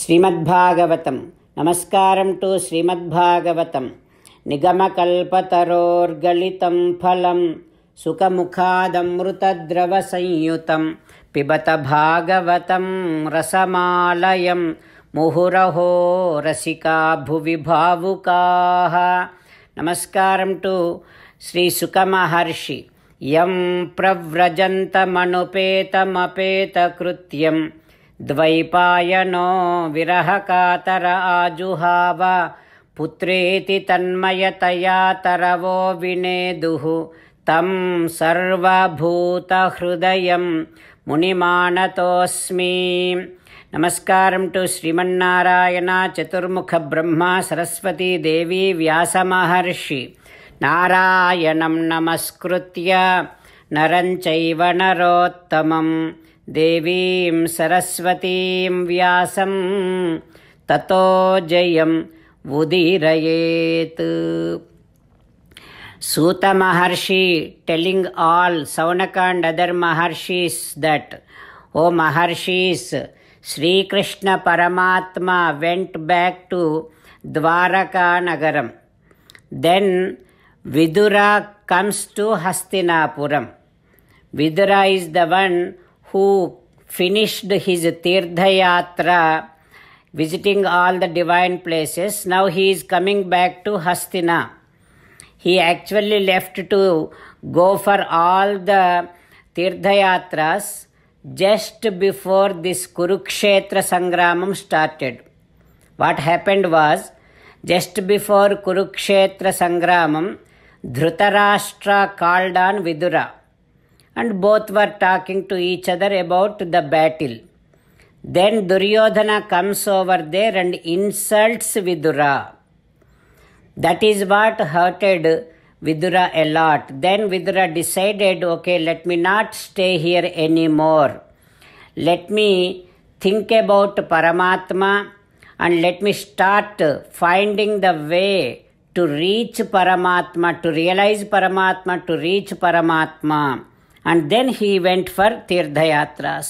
శ్రీమద్భాగవతం. నమస్కారం టు శ్రీమద్భాగవతం. నిగమకల్పతరోర్గళితం ఫలం సుఖముఖాదమృతద్రవ సంయుతం పిబత భాగవతం రసమాలయం ముహురహో రసికా భువి భావుకాః. నమస్కారం టు శ్రీ సుఖ మహర్షి. యం ప్రవ్రజంతమనుపేతమపేతకృత్యం ద్వైపాయనో విరహకాతర ఆజుహావ పుత్రేతి తన్మయతయా తరవో వినేదుః తం సర్వభూతహృదయం మునిమానతోస్మి. నమస్కారం టు శ్రీమన్నారాయణ, చతుర్ముఖ బ్రహ్మ, సరస్వతీ దేవి, వ్యాస మహర్షి. నారాయణం నమస్కృత్య నరం చైవ నరోత్తమం దేవీం సరస్వతీం వ్యాసం తతో జయం ఉదీరయేత్. Suta Maharshi telling all Saunaka and other Maharshis that, O Maharshis, Sri Krishna Paramatma went back to Dwaraka Nagaram. Then Vidura comes to Hastinapuram. Vidura is the one who finished his Tirthayatra, visiting all the divine places. Now he is coming back to Hastina. He actually left to go for all the Tirthayatras just before this Kurukshetra Sangramam started. What happened was, just before Kurukshetra Sangramam, Dhritarashtra called on Vidura, and both were talking to each other about the battle. Then Duryodhana comes over there and insults Vidura. That is what hurted Vidura a lot. Then Vidura decided, okay, let me not stay here anymore. Let me think about Paramatma and let me start finding the way to reach Paramatma, to realize Paramatma, to reach Paramatma. And then he went for Tirthayatras.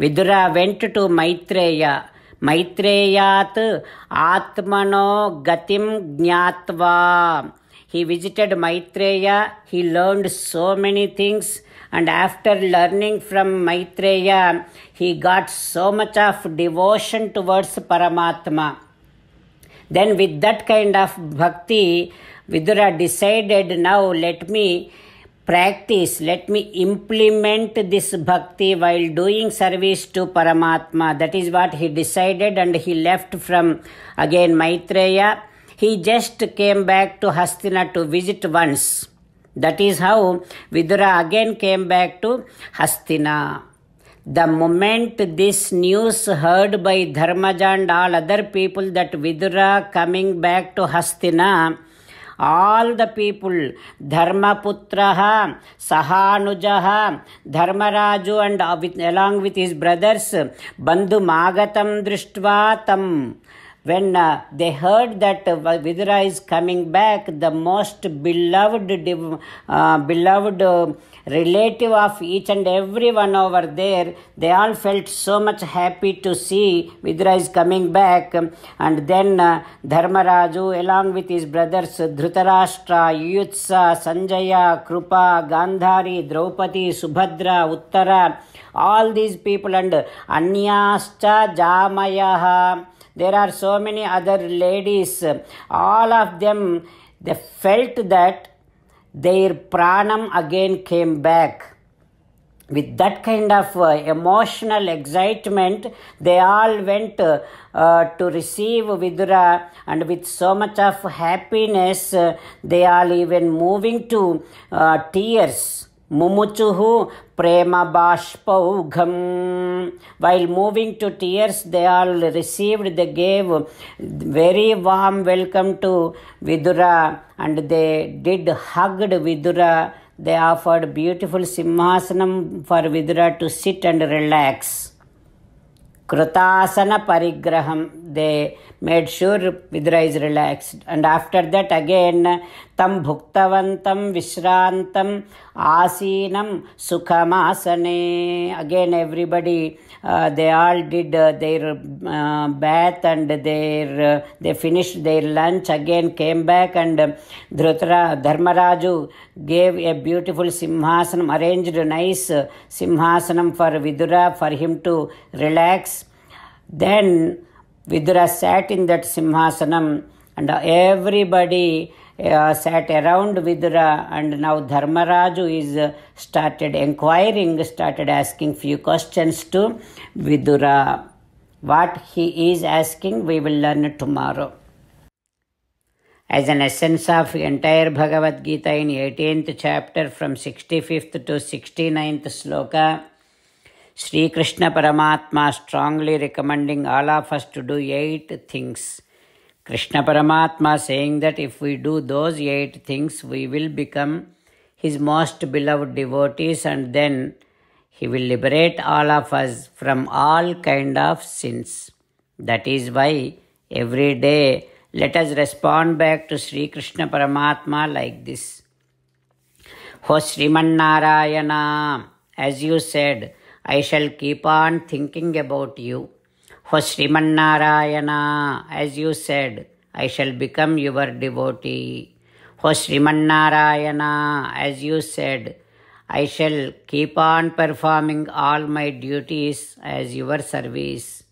Vidura went to Maitreya. Maitreyat Atmano Gatim Jnatva. He visited Maitreya. He learned so many things. And after learning from Maitreya, he got so much of devotion towards Paramatma. Then with that kind of bhakti, Vidura decided, now let me practice, let me implement this bhakti while doing service to Paramatma. That is what he decided, and he left from again Maitreya. He just came back to Hastina to visit once. That is how Vidura again came back to Hastina. The moment this news heard by Dharmaja and all other people that Vidura coming back to Hastina, all the people, Dharmaputraha, Sahanujaha, Dharmaraju, and along with his brothers, Bandhu Magatam Drishtva Tam. When they heard that Vidura is coming back, the most beloved relative of each and every one over there, they all felt so much happy to see Vidura is coming back. And then Dharmaraju, along with his brothers Dhritarashtra, Yuyutsa, Sanjaya, Krupa, Gandhari, Draupadi, Subhadra, Uttara, all these people, and Anyascha Jamayaha. There are so many other ladies. All of them, they felt that their pranam again came back. With that kind of emotional excitement, they all went to receive Vidura, and with so much of happiness, they all even moving to tears. Mumuchuhu prema bashpaugham. While moving to tears, they all received, they gave very warm welcome to Vidura, and they did hugged Vidura. They offered beautiful simhasanam for Vidura to sit and relax. Krutasana parigraham. they made sure Vidura is relaxed. And after that again, tam bhuktavantam vishrantam asinam sukhamasane. Again everybody, they all did their bath and they finished their lunch, again came back, and Dharmaraju gave a beautiful simhasanam, arranged a nice simhasanam for Vidura for him to relax. Then Vidura sat in that simhasanam and everybody sat around Vidura, and now Dharmaraju is started inquiring, started asking few questions to Vidura. What he is asking we will learn tomorrow. As an essence of entire Bhagavad Gita in 18th chapter from 65th to 69th sloka, Sri Krishna Paramatma strongly recommending all of us to do 8 things. Krishna Paramatma saying that if we do those 8 things, we will become his most beloved devotees, and then he will liberate all of us from all kind of sins. That is why every day let us respond back to Sri Krishna Paramatma like this. Ho Sriman Narayana, as you said, I shall keep on thinking about you. Ho Sriman Narayana, as you said, I shall become your devotee. Ho Sriman Narayana, as you said, I shall keep on performing all my duties as your service.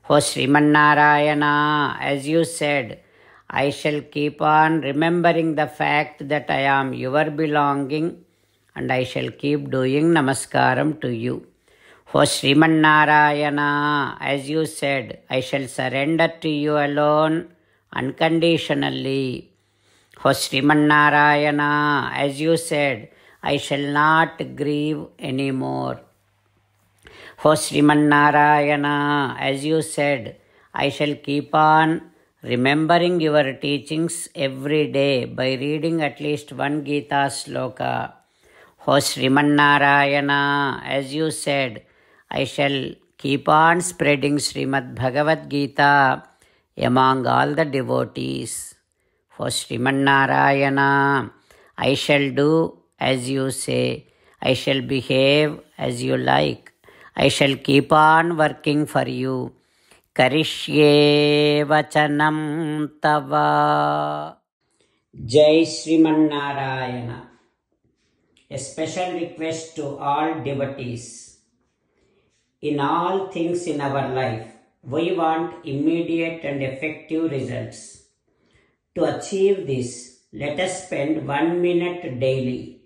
Ho Sriman Narayana, as you said, I shall keep on remembering the fact that I am your belonging, and I shall keep doing namaskaram to you. Ho Sriman Narayana, as you said, I shall surrender to you alone unconditionally. Ho Sriman Narayana, as you said, I shall not grieve anymore. Ho Sriman Narayana, as you said, I shall keep on remembering your teachings every day by reading at least one Gita sloka. Ho Sriman Narayana, as you said, I shall keep on spreading Srimad Bhagavad Gita among all the devotees. Ho Sriman Narayana, I shall do as you say. I shall behave as you like. I shall keep on working for you. Karishye vachanam tava. Jai Sriman Narayana. A special request to all devotees. In all things in our life, we want immediate and effective results. To achieve this, let us spend 1 minute daily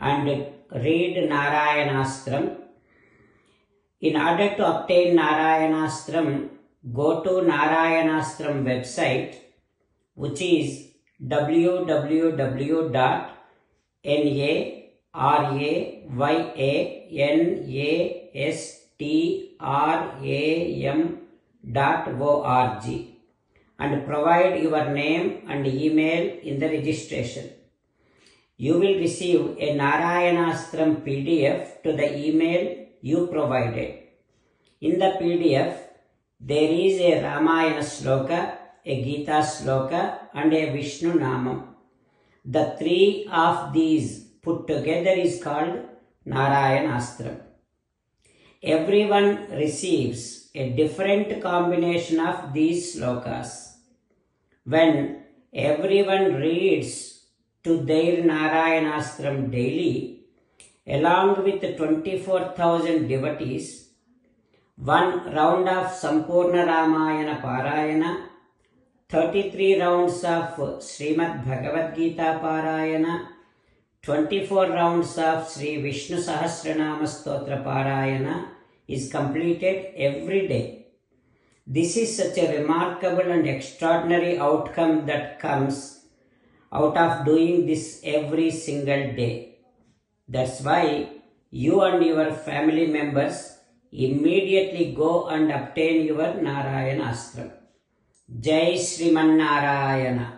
and read Narayanastram. In order to obtain Narayanastram, go to Narayanastram website, which is www.narayanastram.org, and provide your name and email in the registration. You will receive a Narayanastram PDF to the email you provided. In the PDF, there is a Ramayana sloka, a Gita sloka, and a Vishnu Namam. The 3 of these put together is called Narayanastram. Everyone receives a different combination of these slokas. When everyone reads to their Narayanastram daily, along with 24,000 devotees, 1 round of Sampurna Ramayana Parayana, 33 rounds of Srimad Bhagavad Gita Parayana, 24 rounds of Sri Vishnu Sahasranama Stotra Parayana is completed every day. This is such a remarkable and extraordinary outcome that comes out of doing this every single day. That's why you and your family members immediately go and obtain your Narayanastram. Jai Sriman Narayana.